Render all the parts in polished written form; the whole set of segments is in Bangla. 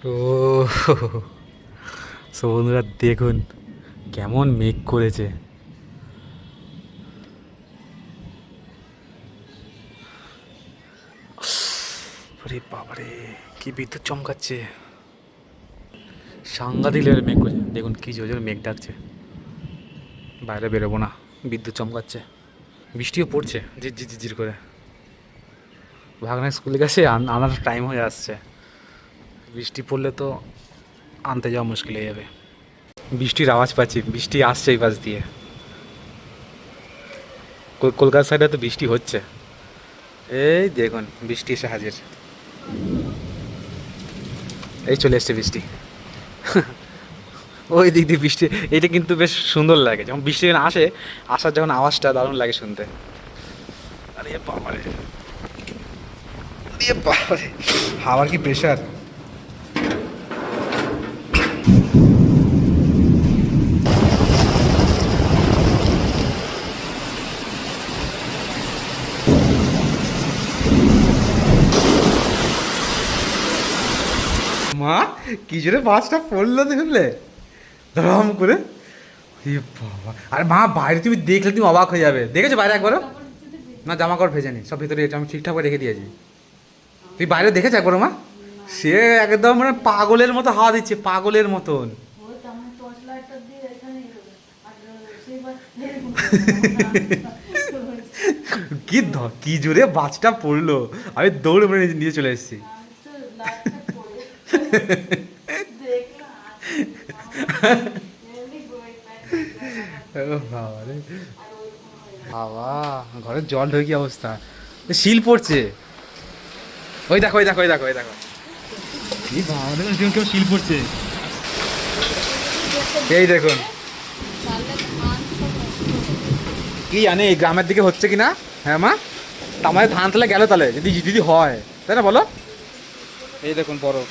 ও সো বন্ধুরা দেখুন কেমন মেঘ করেছে। আরে বাবারে কি বিদ্যুৎ চমকাচ্ছে, সাংঘাতিক লেভেলের মেঘ করেছে। দেখুন কি জোরে জোরে মেঘ ডাকছে, বাইরে বেরোবো না, বিদ্যুৎ চমকাচ্ছে। বৃষ্টিও পড়ছে ঝির ঝির ঝির করে। ভাগনা স্কুলে গেছে, আনার টাইম হয়ে আসছে। বৃষ্টি পড়লে তো আনতে যাওয়া মুশকিল হয়ে যাবে। বৃষ্টির আওয়াজ পাচ্ছি, বৃষ্টি আসছে এই পাশ দিয়ে। কলকাতা সাইডে তো বৃষ্টি হচ্ছে। এই দেখুন বৃষ্টি এসে হাজির, এই চলে এসছে বৃষ্টি। ওই দিক দিয়ে বৃষ্টি, এটা কিন্তু বেশ সুন্দর লাগে যখন বৃষ্টি যখন আসে, আসার যখন আওয়াজটা দারুণ লাগে শুনতে। আরে বাবারে, আরে বাবারে, হাওয়ার কি প্রেশার। মা কি জোরে বাসটা পড়লো দেখলে, ধরাম করে। এ বাবা, আরে মা বাইরে তুমি দেখলে তুমি অবাক হয়ে যাবে। দেখেছো বাইরে একবারও? না জামা কাপড় ভেজে নি, সব ভিতরে আমি ঠিকঠাক করে রেখে দিয়েছি। তুই বাইরে দেখেছো একবারও মা? সে একদম মানে পাগলের মতো হাওয়া দিচ্ছে, পাগলের মতন। কি জোরে বাজটা পড়লো, আমি দৌড়ে পড়ে নিয়ে চলে এসেছি। ও বাবা রে বাবা, ঘরের জল ঢোকে কি অবস্থা, শিল পড়ছে। ওই দেখো ওই দেখো ওই দেখো ওই দেখো, এই বাবা দেখুন কেমন কেমন শিল পড়ছে। এই দেখুন, কি জানে এই গ্রামের দিকে হচ্ছে কি না। হ্যাঁ মা, আমাদের ধান তাহলে গেল তাহলে, যদি যদি হয় তাই না বলো। এই দেখুন বরফ,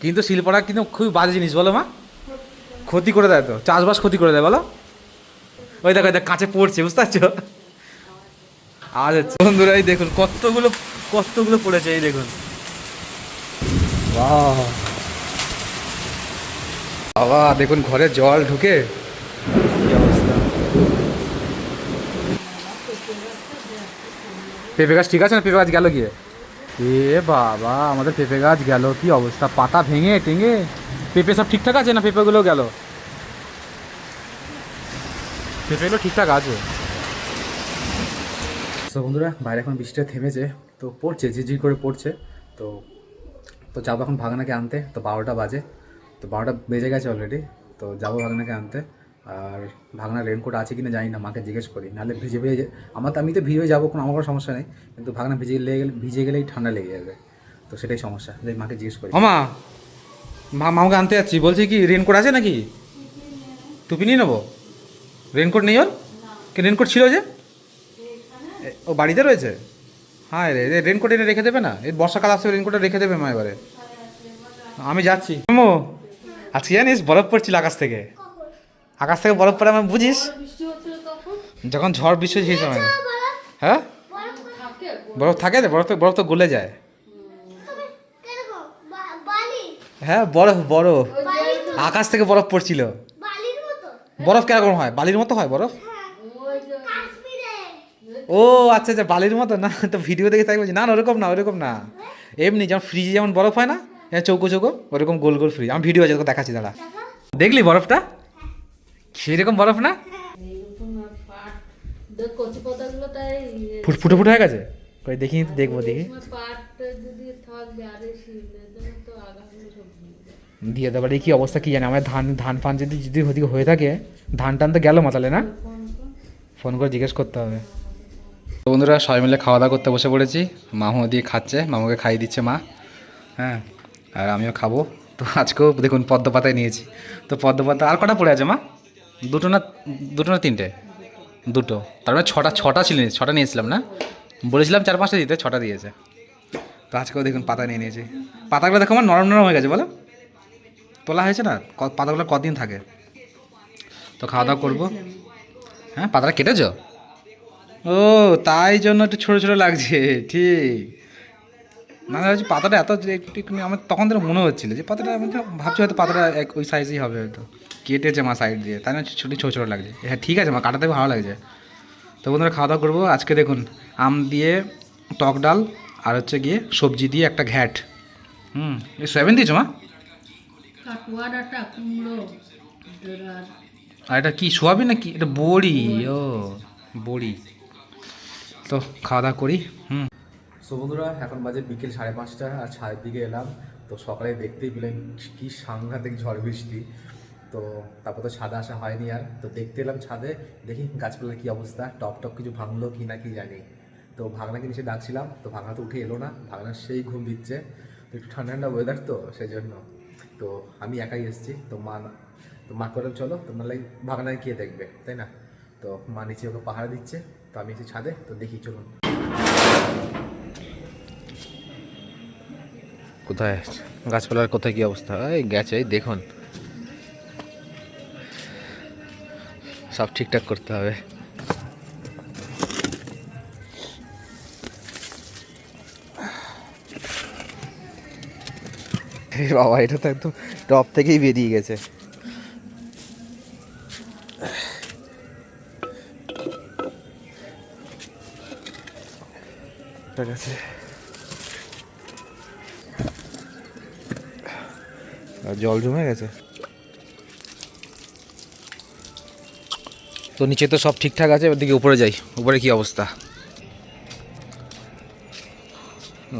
কিন্তু শিল পড়া কিন্তু খুবই বাজে জিনিস বলো মা, ক্ষতি করে দেয় তো, চাষবাস ক্ষতি করে দেয় বলো। ওই দেখো দেখ কাছে পড়ছে, বুঝতে পারছো? আর হচ্ছে বন্ধুরা এই দেখুন কতগুলো কতগুলো পড়েছে, এই দেখুন। বাহ বাবা দেখুন ঘরে জল ঢুকে কি অবস্থা। পেঁপে গাছ ঠিক আছে না, পেঁপে গাছ গেল গিয়ে। এ বাবা আমাদের পেঁপে গাছ গেল, কি অবস্থা, পাতা ভেঙে টেঙে। পেঁপে সব ঠিকঠাক আছে না, পেঁপেগুলো গেল? পেঁপেগুলো ঠিকঠাক আছে। তো বন্ধুরা বাইরে এখন বৃষ্টিটা থেমেছে, তো পড়ছে ঝিরঝির করে পড়ছে। তো তো যাবো এখন ভাগনাকে আনতে, তো 12টা বাজে, তো 12টা বেজে গেছে অলরেডি। তো যাবো ভাগনাকে আনতে। আর ভাগনার রেনকোট আছে কি না জানি না, মাকে জিজ্ঞেস করি, নাহলে ভিজে ভিজে আমার তো, আমি তো ভিজে যাবো, কোনো আমার কোনো সমস্যা নেই, কিন্তু ভাগনা ভিজে গেলেই ঠান্ডা লেগে যাবে। তো সেটাই সমস্যা, তাই মাকে জিজ্ঞেস করি। মামা মামাকে আনতে যাচ্ছি, বলছি কি রেনকোট আছে নাকি? টুপি নিয়ে নেবো, রেনকোট নেই ওর? কি রেনকোট ছিল যে? ও বাড়িতে রয়েছে? হ্যাঁ রে, রেনকোট এনে রেখে দেবে না, এই বর্ষাকাল আসছে, রেনকোটটা রেখে দেবে মা এবারে। আমি যাচ্ছি মামু, আজকে জানিস বরফ পড়ছিল আকাশ থেকে, আকাশ থেকে বরফ পড়ে, আমার বুঝিস যখন ঝড় বৃষ্টি সেই সময়। হ্যাঁ বরফ থাকে, বরফ বরফ তো গলে যায়। হ্যাঁ বরফ বরফ, আকাশ থেকে বরফ পড়ছিল। বরফ কেরকম হয়, বালির মতো হয় বরফ? ও আচ্ছা আচ্ছা, বালির মতো না, তো ভিডিও দেখে তাই বলছি। না না ওরকম না, ওরকম না, এমনি যেমন ফ্রিজে যেমন বরফ হয় না, চৌকো চৌকো, ওরকম গোল গোল ফ্রিজ। আমি ভিডিও আছে তোকে দেখাচ্ছি, দাঁড়া। দেখলি বরফটা সেরকম বরফ না, ফুটে ফুটে হয়ে গেছে। কই দেখি, দেখবো দেখি, দিয়ে দেবার এই কি অবস্থা কি জানি। আমার ধান ধান ফান যদি যদি ওদিকে হয়ে থাকে, ধান টান তো গেল মাতালে না, ফোন করে জিজ্ঞেস করতে হবে। তো বন্ধুরা সবাই মিলে খাওয়া দাওয়া করতে বসে পড়েছি, মামু দিয়ে খাচ্ছে, মামুকে খাইয়ে দিচ্ছে মা। হ্যাঁ আর আমিও খাবো। তো আজকেও দেখুন পদ্ম পাতায় নিয়েছি, তো পদ্ম পাতা আর কটা পড়ে আছে মা? দুটো না, দুটো না তিনটে? দুটো, তার মানে ছটা, ছটা ছিল, ছটা নিয়েছিলাম না, বলেছিলাম 4-5টা দিতে, ছটা দিয়েছে। তো আজকেও দেখুন পাতা নিয়ে নিয়েছি। পাতাগুলো দেখো আমার নরম নরম হয়ে গেছে বলো, তোলা হয়েছে না, পাতাগুলো কদিন থাকে। তো খাওয়া দাওয়া করবো। হ্যাঁ পাতাটা কেটেছো? ও তাই জন্য একটু ছোটো ছোটো লাগছে, ঠিক। না না পাতাটা এত একটু আমার তখন ধরে মনে হচ্ছিল যে পাতাটা আমি ভাবছি হয়তো পাতাটা ওই সাইজই হবে হয়তো, কেটেছে মা সাইড দিয়ে, তাই না ছোটো ছোটো ছোটো লাগছে। হ্যাঁ ঠিক আছে মা, কাটাতে ভালো লাগছে। তো বন্ধুরা খাওয়া দাওয়া করবো আজকে। দেখুন আম দিয়ে টক ডাল আর হচ্ছে গিয়ে সবজি দিয়ে একটা ঘ্যাট। এই সয়াবিন দিয়েছো মা? আর এটা কি সোয়াবিন না কি? এটা বড়ি। ও বড়ি। তো খাওয়া দাওয়া করি। সো বন্ধুরা এখন বাজে বিকেল 5:30 আর ছাদের দিকে এলাম। তো সকালে দেখতেই পেলেন কি সাংঘাতিক ঝড় বৃষ্টি। তো তারপর তো ছাদে আসা হয়নি আর, তো দেখতে এলাম ছাদে, দেখি গাছপালার কী অবস্থা, টপ টপ কিছু ভাঙলো কি না কি জানি। তো ভাগনাকে নিচে ডাকছিলাম, তো ভাগনা তো উঠে এলো না, ভাগনা সেই ঘুম দিচ্ছে। তো একটু ঠান্ডা ঠান্ডা ওয়েদার তো সেই জন্য তো আমি একাই এসেছি। তো মা করে চলো, তো নাহলে ভাগনায় কে দেখবে, তাই না? তো মা নিচে ওকে পাহাড় দিচ্ছে, তো আমি এসে ছাদে, তো দেখি চলুন। কোথায় গাছপালার কোথায় কি অবস্থা? এই গেছে, দেখুন সব ঠিকঠাক করতে হবে। বাবা এটা তো একদম টপ থেকেই বেরিয়ে গেছে। ঠিক আছে, জল জমে গেছে। তো নিচে তো সব ঠিকঠাক আছে, এবার দিকে উপরে যাই। উপরে কি অবস্থা?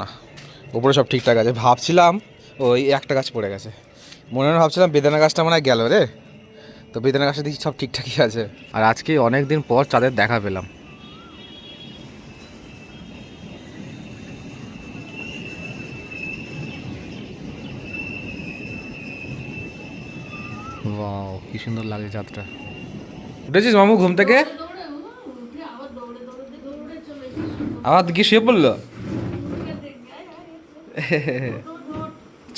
না উপরে সব ঠিকঠাক আছে। ভাবছিলাম ওই একটা গাছ পড়ে গেছে, মনে মনে ভাবছিলাম বেদানা গাছটা মনে হয় গেল রে। তো বেদানা গাছটা দেখি সব ঠিকঠাকই আছে। আর আজকে অনেক দিন পর চাঁদের দেখা পেলাম। ওয়াও কি সুন্দর লাগে চাঁদটা। উঠেছিস মামু ঘুম থেকে? আবার কি শুয়ে পড়লো?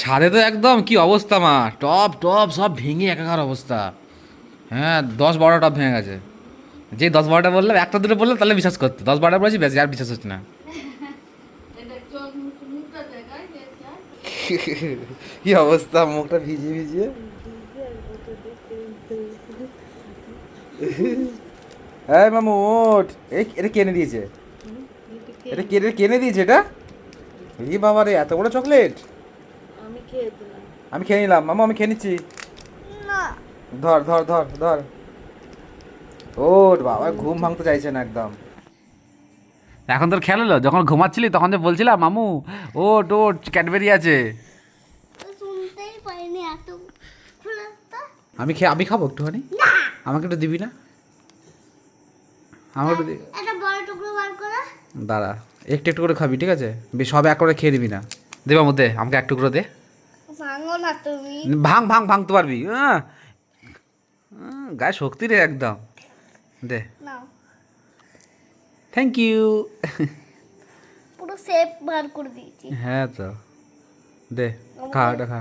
ছাদে তো একদম কি অবস্থা মা, টপ টপ সব ভেঙে একাকার অবস্থা। হ্যাঁ 10-12 টপ ভেঙে গেছে। যে 10-12টা বললাম, একটা দুটো বললাম তাহলে বিশ্বাস করতে, 10-12টা বলেছি বেশি আর বিশ্বাস হচ্ছে না। কি অবস্থা, মুখটা ভিজিয়ে ভিজিয়ে। হ্যাঁ মামু ওঠ। এটা কেনে দিয়েছে, এটা কেনে দিয়েছে এটা। এই বাবা রে, এত বড় চকলেট! আমি খেয়ে নিলাম মামু, আমি খেয়ে নিচ্ছি। ধর ধর ধর ধর। ওঠ বাবা, ঘুম ভাঙতে চাইছে না একদম। এখন তোর খেয়াল হলো যখন ঘুমাচ্ছিলি তখন যে বলছিলাম মামু ওঠ ওঠ ক্যাডবেরি আছে। আমি খাবো একটুখানি, আমাকে একটু দিবি না? আমাকে একটু দাঁড়া, একটু একটু করে খাবি ঠিক আছে, বেশ সব এক করে খেয়ে দিবি না। দেবার মধ্যে আমাকে এক টুকরো দে। ভাঙ ভাঙ ভাঙতে পারবি? গায়ে শক্তি রে একদম। দে, থ্যাংক ইউ। পুরো শেপ বার করে দিয়েছি। হ্যাঁ তো দে, খা এটা খা।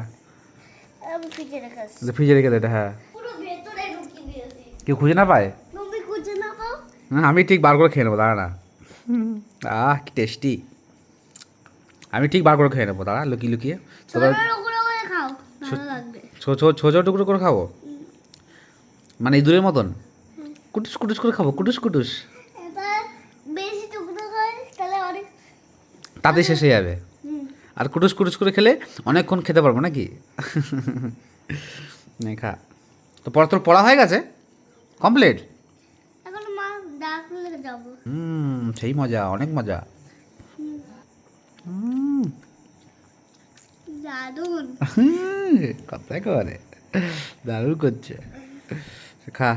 আমি ফ্রিজে রেখে আসছি। ফ্রিজে রেখে দে এটা। হ্যাঁ পুরো ভেতরে ঢুকিয়ে দিয়েছি। কেউ খুঁজে না পায়? তুমি খুঁজে না পাও? আমি ঠিক বার করে খেয়ে নেবো, দাঁড়া না। কি টেস্টি। আমি ঠিক বার করে খেয়ে নেবো, দাঁড়া লুকিয়ে লুকিয়ে। ছোট টুকরো করে খাও, ভালো লাগবে। ছোট ছোট টুকরো করে খাবো, মানে ইঁদুরের মতন কুটুস কুটুস করে খাবো, কুটুস কুটুস। এবার বেশি টুকরো করে তাহলে অনেক তাতে শেষ হয়ে যাবে। আর কুটুস কুটুস করে খেলে অনেকক্ষণ খেতে পারবো নাকি? নে খা। তো তোর পড়া হয়ে গেছে কমপ্লিট? এখন মা ডাকলে যাবো। সেই মজা, অনেক মজা। দারুন। কথাই করে দারুণ করছে। খা।